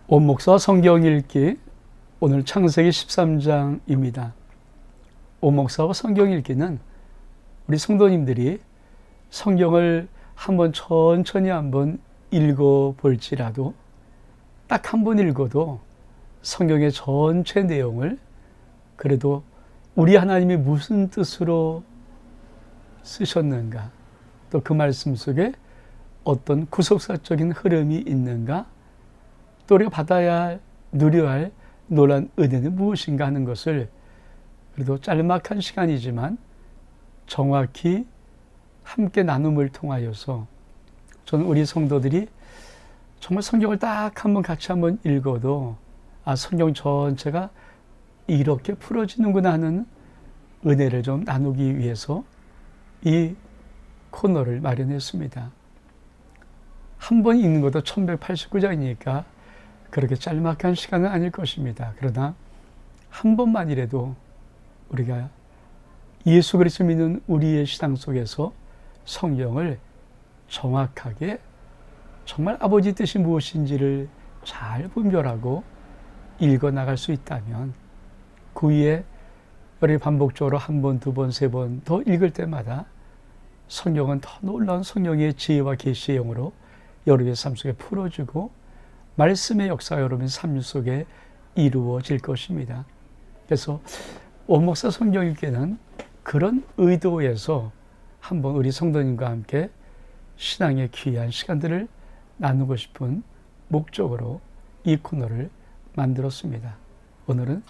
옴목사 성경 읽기, 오늘 창세기 13장입니다. 옴목사와 성경 읽기는 우리 성도님들이 성경을 천천히 한번 읽어볼지라도 딱 한 번 읽어도 성경의 전체 내용을 그래도 우리 하나님이 무슨 뜻으로 쓰셨는가, 또 그 말씀 속에 어떤 구속사적인 흐름이 있는가, 또 우리가 받아야 할, 누려야 할 놀라운 은혜는 무엇인가 하는 것을 그래도 짤막한 시간이지만 정확히 함께 나눔을 통하여서 저는 우리 성도들이 정말 성경을 딱 한번 같이 한번 읽어도 성경 전체가 이렇게 풀어지는구나 하는 은혜를 좀 나누기 위해서 이 코너를 마련했습니다. 한 번 읽는 것도 1189장이니까 그렇게 짤막한 시간은 아닐 것입니다. 그러나 한 번만이라도 우리가 예수 그리스도 믿는 우리의 신앙 속에서 성경을 정확하게 정말 아버지 뜻이 무엇인지를 잘 분별하고 읽어나갈 수 있다면 그 위에 우리 반복적으로 한 번, 두 번, 세 번 더 읽을 때마다 성경은 더 놀라운 성령의 지혜와 계시의 영으로 여러분의 삶 속에 풀어주고 말씀의 역사가 여러분의 삶 속에 이루어질 것입니다. 그래서 옴목사 성경 읽기는 그런 의도에서 한번 우리 성도님과 함께 신앙의 귀한 시간들을 나누고 싶은 목적으로 이 코너를 만들었습니다. 오늘은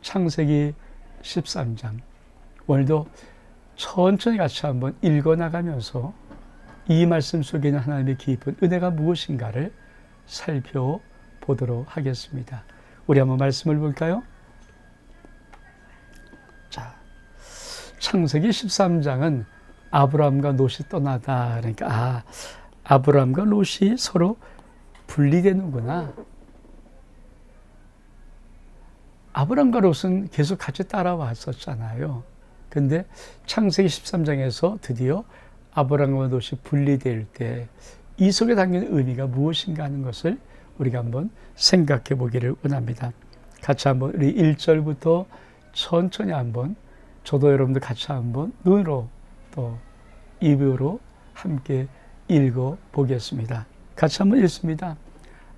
창세기 13장, 오늘도 천천히 같이 한번 읽어나가면서 이 말씀 속에 있는 하나님의 깊은 은혜가 무엇인가를 살펴보도록 하겠습니다. 우리 한번 말씀을 볼까요? 자, 창세기 13장은 아브라함과 롯이 떠나다. 그러니까 아브라함과 롯이 서로 분리되는구나. 아브라함과 롯은 계속 같이 따라왔었잖아요. 근데 창세기 13장에서 드디어 아브라함과 롯이 분리될 때 이 속에 담긴 의미가 무엇인가 하는 것을 우리가 한번 생각해 보기를 원합니다. 같이 한번 우리 1절부터 천천히 한번 저도 여러분들 같이 한번 눈으로 또 입으로 함께 읽어 보겠습니다. 같이 한번 읽습니다.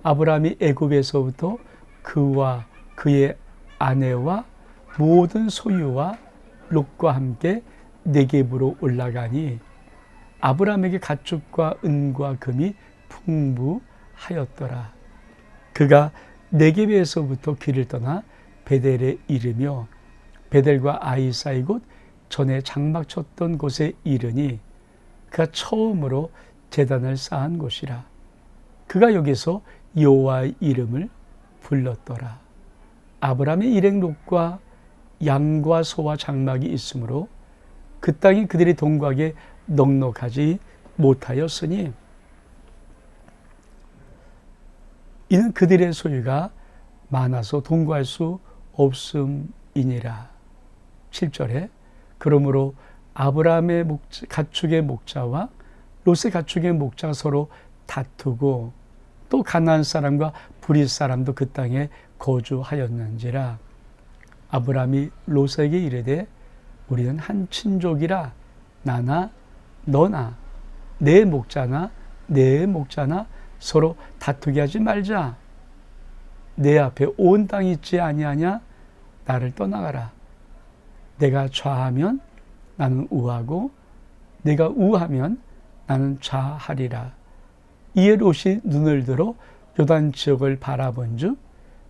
아브라함이 애굽에서부터 그와 그의 아내와 모든 소유와 롯과 함께 네겝으로 올라가니 아브라함에게 가축과 은과 금이 풍부하였더라. 그가 네겝에서부터 길을 떠나 베델에 이르며 베델과 아이 사이 곧 전에 장막 쳤던 곳에 이르니 그가 처음으로 제단을 쌓은 곳이라. 그가 여기서 여호와의 이름을 불렀더라. 아브라함의 일행 롯과 양과 소와 장막이 있으므로 그 땅이 그들의 동거하기에 넉넉하지 못하였으니 이는 그들의 소유가 많아서 동거할 수 없음이니라. 7절에 그러므로 아브라함의 가축의 목자와 롯의 가축의 목자가 서로 다투고 또 가나안 사람과 브릿 사람도 그 땅에 거주하였는지라. 아브라함이 롯에게 이르되 우리는 한 친족이라 나나 너나 내 목자나 내 목자나 서로 다투게 하지 말자. 내 앞에 온 땅이 있지 아니하냐? 나를 떠나가라. 내가 좌하면 나는 우하고 내가 우하면 나는 좌하리라. 이에 롯이 눈을 들어 요단 지역을 바라본즉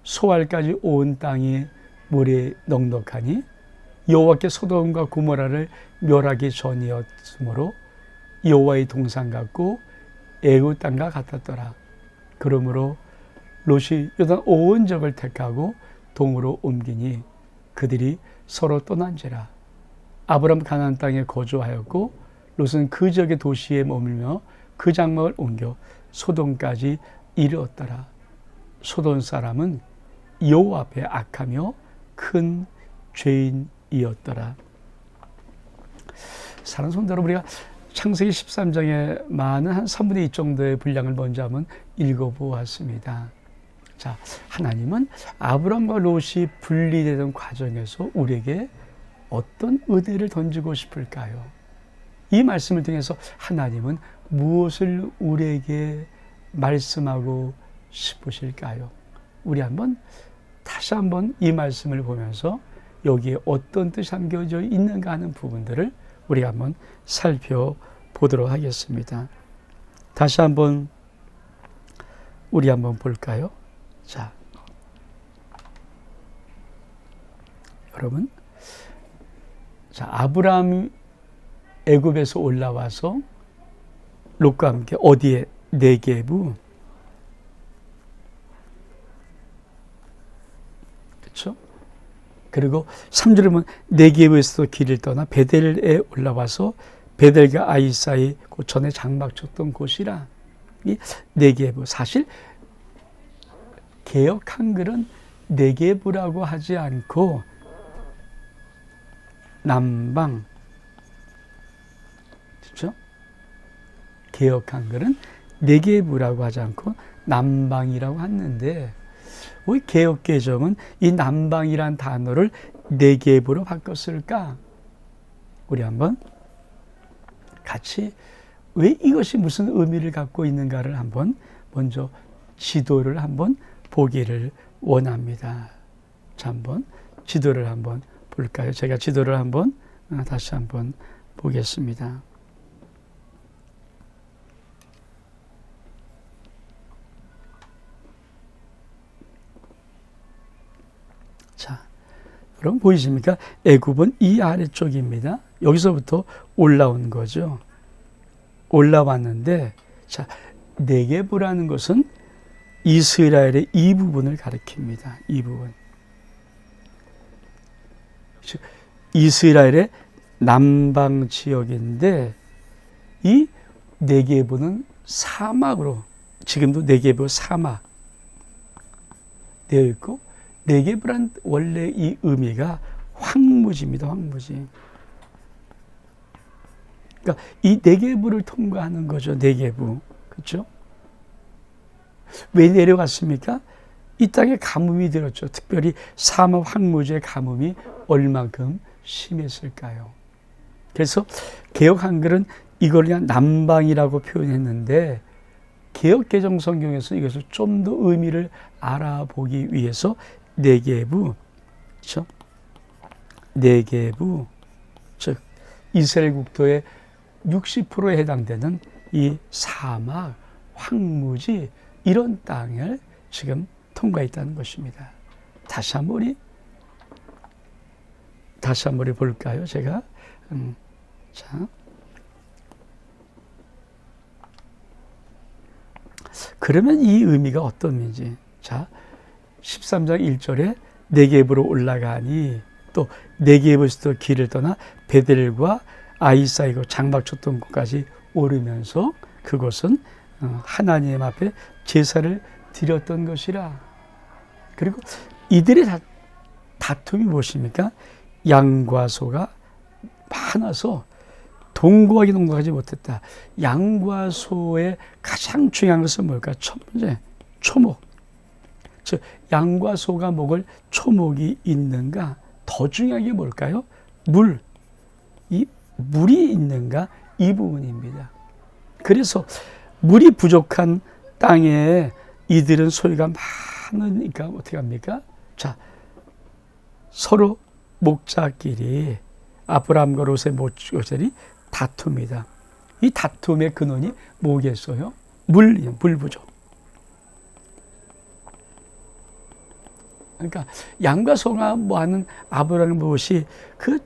소알까지 온 땅이 물이 넉넉하니 여호와께 소돔과 고모라를 멸하기 전이었으므로 여호와의 동산 같고 애굽 땅과 같았더라. 그러므로 롯이 요단 온 지역을 택하고 동으로 옮기니 그들이 서로 떠난지라. 아브람 가나안 땅에 거주하였고 롯은 그 지역의 도시에 머물며 그 장막을 옮겨 소돔까지 이르렀더라. 소돔 사람은 여호와 앞에 악하며 큰 죄인이었더라. 사랑하는 성도 여러분, 우리가 창세기 13장에 많은 한 3분의 2 정도의 분량을 먼저 한번 읽어보았습니다. 자, 하나님은 아브람과 롯이 분리되던 과정에서 우리에게 어떤 은혜를 던지고 싶을까요? 이 말씀을 통해서 하나님은 무엇을 우리에게 말씀하고 싶으실까요? 우리 다시 한번 이 말씀을 보면서 여기에 어떤 뜻이 담겨져 있는가 하는 부분들을 우리가 한번 살펴보도록 하겠습니다. 다시 한번 우리 한번 볼까요? 자, 여러분, 자, 아브라함이 애굽에서 올라와서 롯과 함께 어디에? 네게부. 그렇죠? 그리고 3절에 보면 네게부에서 길을 떠나 베델에 올라와서 베델과 아이 사이 그 전에 장막 쳤던 곳이라. 이 네게부, 사실 개역 한글은 네게부라고 하지 않고 남방, 그렇죠? 개역 한글은 네게부라고 하지 않고 남방이라고 하는데 왜 개역 개정은 이 남방이란 단어를 네게부로 바꿨을까? 우리 한번 같이 왜 이것이 무슨 의미를 갖고 있는가를 한번 먼저 지도를 한번 보기를 원합니다. 자, 한번 지도를 한번 볼까요? 제가 지도를 한번 다시 한번 보겠습니다. 자, 그럼 보이십니까? 애굽은 이 아래쪽입니다. 여기서부터 올라온 거죠. 올라왔는데, 자, 네게부라는 것은 이스라엘의 이 부분을 가리킵니다. 이 부분. 이스라엘의 남방 지역인데 이 네게부는 사막으로, 지금도 네게부 사막 되어 있고, 네게부란 원래 이 의미가 황무지입니다. 황무지. 그러니까 이 네게부를 통과하는 거죠. 네게부. 그렇죠? 왜 내려갔습니까? 이 땅에 가뭄이 들었죠. 특별히 사막 황무지의 가뭄이 얼만큼 심했을까요? 그래서 개역 한글은 이걸 그냥 남방이라고 표현했는데 개역 개정 성경에서 이것을 좀 더 의미를 알아보기 위해서 네게부, 그렇죠? 네게부, 즉 이스라엘 국토의 60%에 해당되는 이 사막, 황무지 이런 땅을 지금 통과했다는 것입니다. 다시 한번 우리 볼까요? 제가 자, 그러면 이 의미가 어떤 의미인지, 자, 13장 1절에 네게부로 올라가니, 또 네게부에서 길을 떠나 베델과 아이 사이고 장막 쳤던 곳까지 오르면서 그곳은 하나님 앞에 제사를 드렸던 것이라. 그리고 이들의 다툼이 무엇입니까? 양과 소가 많아서 동거하기 동거하지 못했다. 양과 소의 가장 중요한 것은 뭘까? 첫 번째, 초목. 즉 양과 소가 먹을 초목이 있는가? 더 중요한 게 뭘까요? 물. 이 물이 있는가? 이 부분입니다. 그래서 물이 부족한 땅에 이들은 소유가 많으니까 어떻게 합니까? 자, 서로 목자끼리 아브라함과 롯의 목자들이 다툽니다. 이 다툼의 근원이 뭐겠어요? 물 부족. 그러니까 양과 소가 뭐하는 아브라함 롯이 그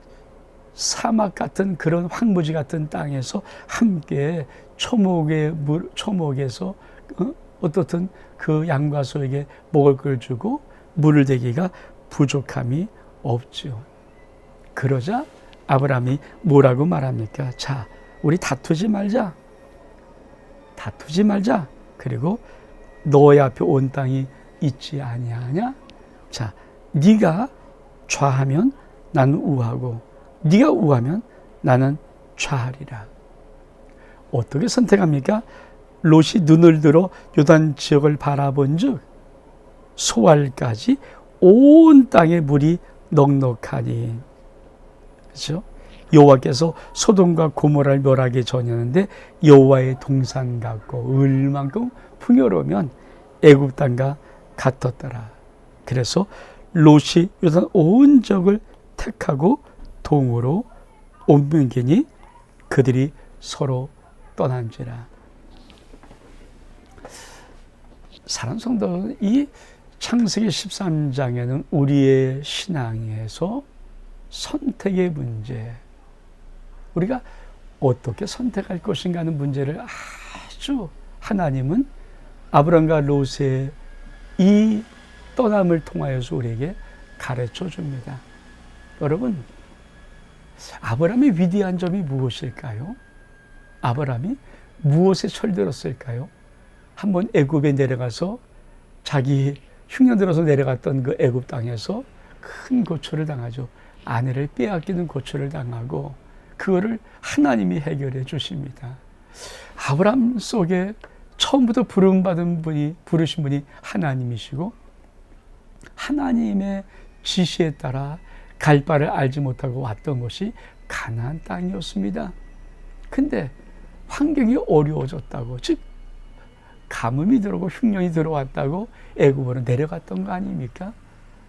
사막 같은 그런 황무지 같은 땅에서 함께 초목에서 어떻든 그 양과 소에게 먹을 걸 주고 물을 대기가 부족함이 없죠. 그러자 아브라함이 뭐라고 말합니까? 자, 우리 다투지 말자. 그리고 너의 앞에 온 땅이 있지 아니하냐? 자, 네가 좌하면 나는 우하고 네가 우하면 나는 좌하리라. 어떻게 선택합니까? 롯이 눈을 들어 요단 지역을 바라본 즉 소알까지 온 땅에 물이 넉넉하니. 그렇죠? 여호와께서 소돔과 고모라를 멸하기 전이었는데 여호와의 동산 같고 을만큼 풍요로우면 애굽 땅과 같았더라. 그래서 롯이 요단 온 적을 택하고 동으로 옮기니 그들이 서로 떠난지라. 사랑하는 성도, 이 창세기 13장에는 우리의 신앙에서 선택의 문제, 우리가 어떻게 선택할 것인가 하는 문제를 아주 하나님은 아브람과 롯의 이 떠남을 통하여서 우리에게 가르쳐 줍니다. 여러분, 아브람의 위대한 점이 무엇일까요? 아브람이 무엇에 철들었을까요? 한번 애굽에 내려가서 자기 흉년 들어서 내려갔던 그 애굽 땅에서 큰 고초를 당하죠. 아내를 빼앗기는 고초를 당하고 그거를 하나님이 해결해 주십니다. 아브람 속에 처음부터 부름받은 분이, 부르신 분이 하나님이시고 하나님의 지시에 따라 갈 바를 알지 못하고 왔던 것이 가나안 땅이었습니다. 근데 환경이 어려워졌다고, 즉 가뭄이 들어오고 흉년이 들어왔다고 애굽으로 내려갔던 거 아닙니까?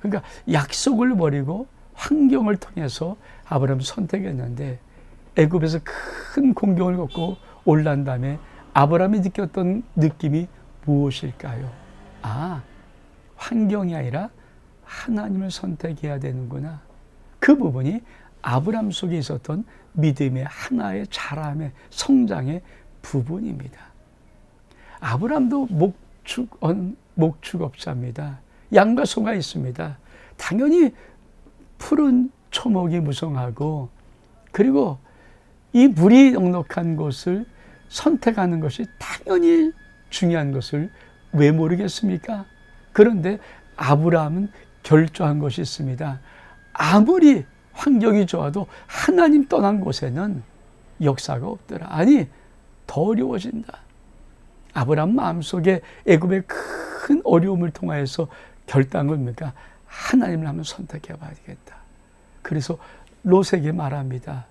그러니까 약속을 버리고 환경을 통해서 아브라함을 선택했는데 애굽에서 큰 공경을 겪고 올란 다음에 아브라함이 느꼈던 느낌이 무엇일까요? 아, 환경이 아니라 하나님을 선택해야 되는구나. 그 부분이 아브라함 속에 있었던 믿음의 하나의 자람의 성장의 부분입니다. 아브라함도 목축업자입니다. 양과 소가 있습니다. 당연히 푸른 초목이 무성하고, 그리고 이 물이 넉넉한 곳을 선택하는 것이 당연히 중요한 것을 왜 모르겠습니까? 그런데 아브라함은 결정한 것이 있습니다. 아무리 환경이 좋아도 하나님 떠난 곳에는 역사가 없더라. 아니, 더 어려워진다. 아브라함 마음속에 애굽의 큰 어려움을 통하여서 결단을 뭡니까? 하나님을 한번 선택해 봐야 되겠다. 그래서 롯에게 말합니다.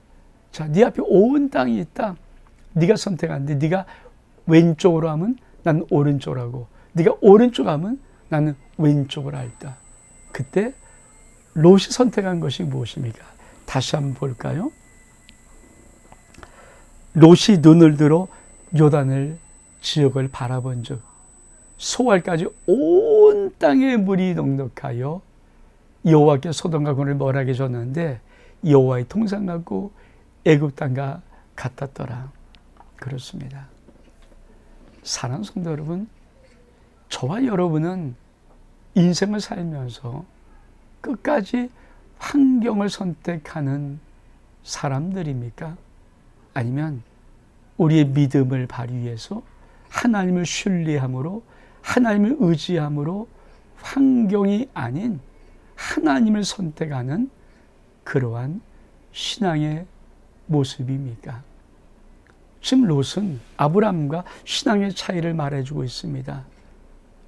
자, 네 앞에 온 땅이 있다. 네가 선택하는데 네가 왼쪽으로 하면 나는 오른쪽으로 하고, 네가 오른쪽으로 하면 나는 왼쪽으로 할다. 그때 롯이 선택한 것이 무엇입니까? 다시 한번 볼까요? 롯이 눈을 들어 요단을 지역을 바라본 즉 소알까지 온 땅에 물이 넉넉하여 여호와께 소돔과 고모라를 멸하게 줬는데 여호와의 동산 같고 애굽 땅과 같았더라. 그렇습니다. 사랑하는 성도 여러분, 저와 여러분은 인생을 살면서 끝까지 환경을 선택하는 사람들입니까? 아니면 우리의 믿음을 발휘해서 하나님을 신뢰함으로, 하나님을 의지함으로 환경이 아닌 하나님을 선택하는 그러한 신앙의 모습입니까? 지금 롯은 아브라함과 신앙의 차이를 말해주고 있습니다.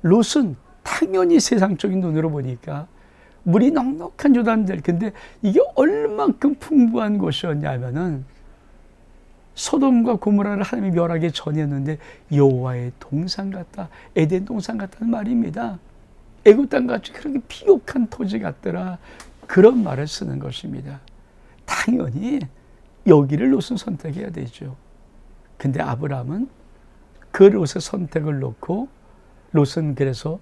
롯은 당연히 세상적인 눈으로 보니까 물이 넉넉한 요단들, 근데 이게 얼만큼 풍부한 곳이었냐면은 소돔과 고모라를 하나님이 멸하기 전이었는데 여호와의 동산 같다, 에덴 동산 같다는 말입니다. 애굽 땅같이 그렇게 비옥한 토지 같더라, 그런 말을 쓰는 것입니다. 당연히 여기를 롯은 선택해야 되죠. 근데 아브라함은 그 롯의 선택을 놓고 롯은 그래서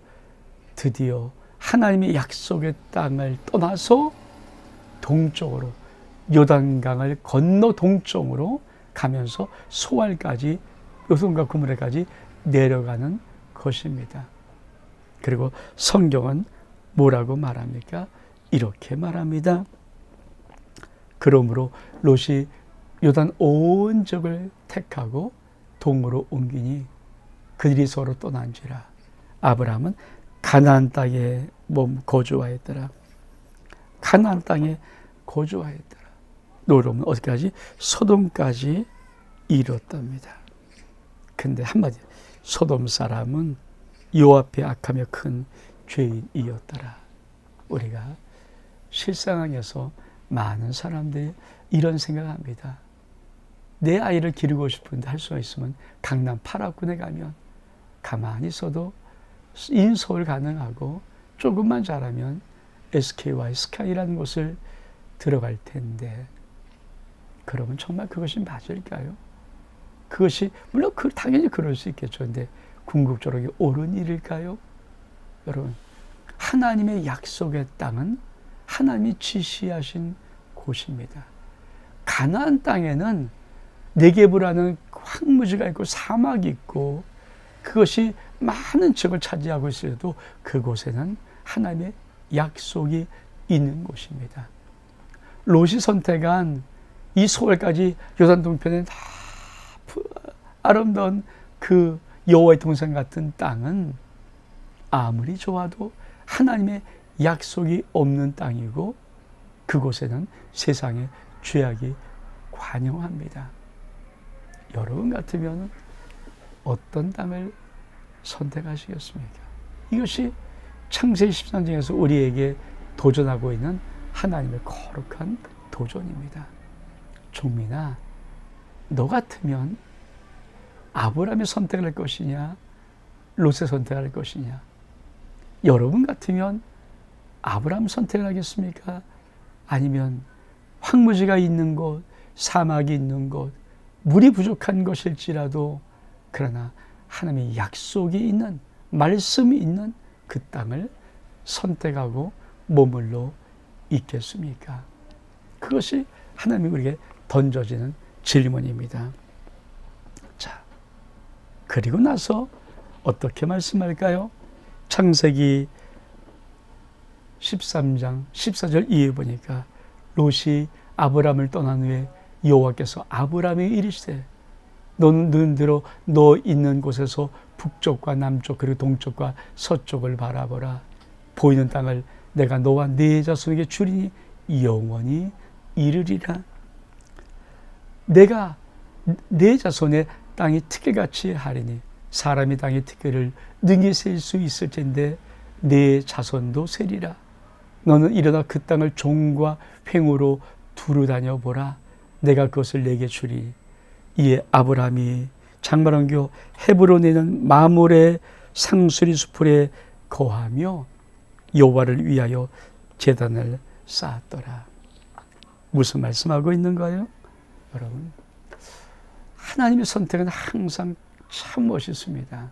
드디어 하나님의 약속의 땅을 떠나서 동쪽으로, 요단강을 건너 동쪽으로 가면서 소알까지, 소돔과 고모라까지 내려가는 것입니다. 그리고 성경은 뭐라고 말합니까? 이렇게 말합니다. 그러므로 롯이 요단 온 적을 택하고 동으로 옮기니 그들이 서로 떠난지라. 아브라함은 가나안 땅에 거주하였더라. 가나안 땅에 거주하였더라. 롯은 어디까지? 소돔까지 이뤘답니다. 근데 한마디, 소돔 사람은 여호와 앞에 악하며 큰 죄인이었더라. 우리가 실상에서 많은 사람들이 이런 생각합니다. 내 아이를 기르고 싶은데 할 수가 있으면 강남 8학군에 가면 가만히 있어도 인서울 가능하고 조금만 잘하면 SKY 스카이라는 곳을 들어갈 텐데, 그러면 정말 그것이 맞을까요? 그것이 물론 당연히 그럴 수 있겠죠. 근데 궁극적으로 옳은 일일까요? 여러분, 하나님의 약속의 땅은 하나님이 지시하신 곳입니다. 가나안 땅에는 네게브라는 황무지가 있고 사막이 있고 그것이 많은 지역을 차지하고 있어도 그곳에는 하나님의 약속이 있는 곳입니다. 롯이 선택한 이 소알까지 요단 동편에 다 아름다운 그 여호와의 동산 같은 땅은 아무리 좋아도 하나님의 약속이 없는 땅이고 그곳에는 세상의 죄악이 관영합니다. 여러분 같으면 어떤 땅을 선택하시겠습니까? 이것이 창세기 13장에서 우리에게 도전하고 있는 하나님의 거룩한 도전입니다. 종민아, 너 같으면 아브라함의 선택을 할 것이냐, 롯의 선택을 할 것이냐? 여러분 같으면 아브라함 선택을 하겠습니까? 아니면 황무지가 있는 곳, 사막이 있는 곳, 물이 부족한 것일지라도 그러나 하나님의 약속이 있는, 말씀이 있는 그 땅을 선택하고 머물러 있겠습니까? 그것이 하나님이 우리에게 던져지는 질문입니다. 자, 그리고 나서 어떻게 말씀할까요? 창세기 13장 14절 이해 보니까 롯이 아브람을 떠난 후에 여호와께서 아브람에게 이르시되 너는 눈들어 너 있는 곳에서 북쪽과 남쪽 그리고 동쪽과 서쪽을 바라보라. 보이는 땅을 내가 너와 네 자손에게 주리니 영원히 이르리라. 내가 네 자손의 땅이 티끌같이 하리니 사람이 땅의 티끌을 능히 셀 수 있을 텐데 네 자손도 세리라. 너는 일어나 그 땅을 종과 횡으로 두루 다녀보라. 내가 그것을 내게 주리. 이에 아브라함이 장막원교 헤브론에 있는 마므레 상수리 수풀에 거하며 여호와를 위하여 제단을 쌓았더라. 무슨 말씀하고 있는 거예요? 여러분, 하나님의 선택은 항상 참 멋있습니다.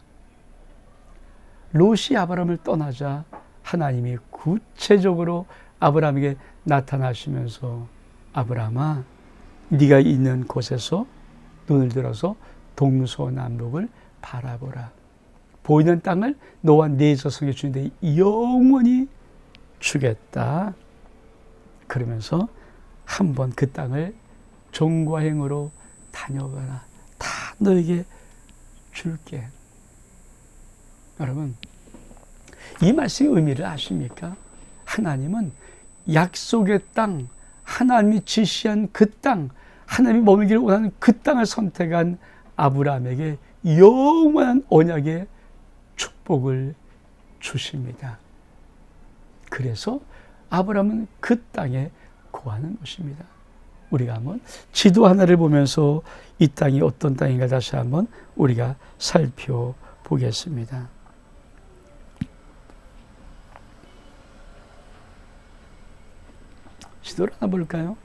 롯이 아브라함을 떠나자 하나님이 구체적으로 아브라함에게 나타나시면서 아브라함아, 네가 있는 곳에서 눈을 들어서 동서남북을 바라보라. 보이는 땅을 너와 네 자손에게 주는데 영원히 주겠다. 그러면서 한번 그 땅을 종과 행으로 다녀가라. 다 너에게 줄게. 여러분, 이 말씀의 의미를 아십니까? 하나님은 약속의 땅, 하나님이 지시한 그 땅, 하나님이 머물기를 원하는 그 땅을 선택한 아브라함에게 영원한 언약의 축복을 주십니다. 그래서 아브라함은 그 땅에 거하는 것입니다. 우리가 한번 지도 하나를 보면서 이 땅이 어떤 땅인가 다시 한번 우리가 살펴보겠습니다. 지도를 하나 볼까요?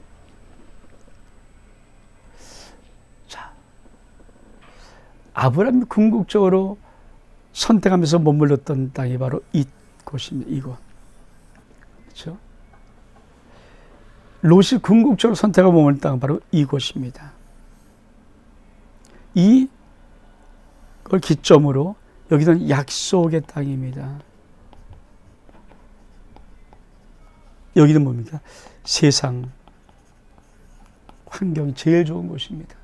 자, 아브라함이 궁극적으로 선택하면서 머물렀던 땅이 바로 이곳입니다. 이곳. 그렇죠? 롯이 궁극적으로 선택하고 머물렀던 땅은 바로 이곳입니다. 이걸 기점으로 여기는 약속의 땅입니다. 여기는 뭡니까? 세상 환경이 제일 좋은 곳입니다.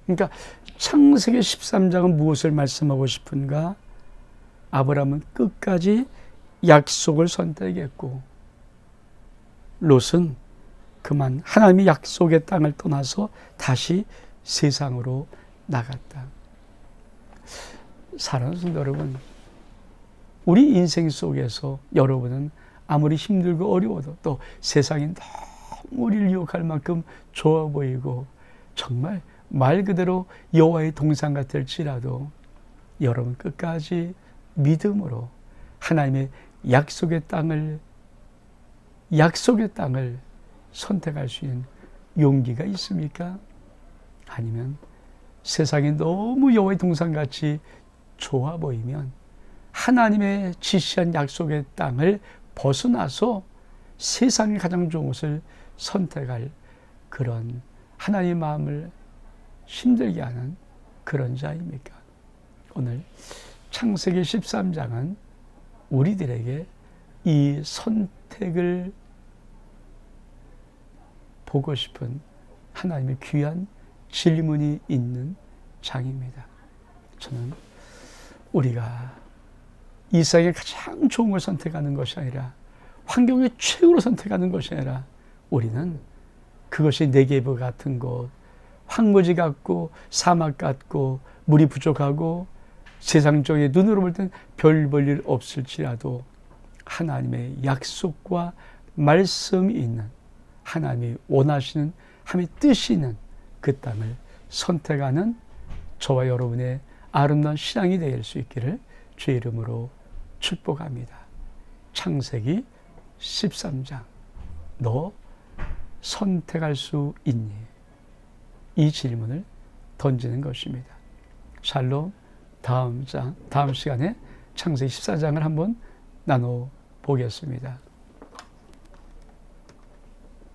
그러니까 창세기 13장은 무엇을 말씀하고 싶은가? 아브라함은 끝까지 약속을 선택했고 롯은 그만 하나님의 약속의 땅을 떠나서 다시 세상으로 나갔다. 사랑하는 성도 여러분, 우리 인생 속에서 여러분은 아무리 힘들고 어려워도 또 세상이 너무 우리를 유혹할 만큼 좋아 보이고 정말 말 그대로 여호와의 동산 같을지라도 여러분 끝까지 믿음으로 하나님의 약속의 땅을 선택할 수 있는 용기가 있습니까? 아니면 세상이 너무 여호와의 동산같이 좋아 보이면 하나님의 지시한 약속의 땅을 벗어나서 세상에 가장 좋은 것을 선택할 그런 하나님의 마음을 힘들게 하는 그런 자입니까? 오늘 창세기 13장은 우리들에게 이 선택을 보고 싶은 하나님의 귀한 질문이 있는 장입니다. 저는 우리가 이 세상에 가장 좋은 걸 선택하는 것이 아니라 환경의 최고로 선택하는 것이 아니라 우리는 그것이 네게브 같은 곳, 황무지 같고 사막 같고 물이 부족하고 세상적인 눈으로 볼 땐 별 볼 일 없을지라도 하나님의 약속과 말씀이 있는 하나님이 원하시는 하나님의 뜻이 있는 그 땅을 선택하는 저와 여러분의 아름다운 신앙이 될 수 있기를 주의 이름으로 축복합니다. 창세기 13장 너 선택할 수 있니? 이 질문을 던지는 것입니다. 샬롬. 다음 시간에 창세기 14장을 한번 나눠보겠습니다.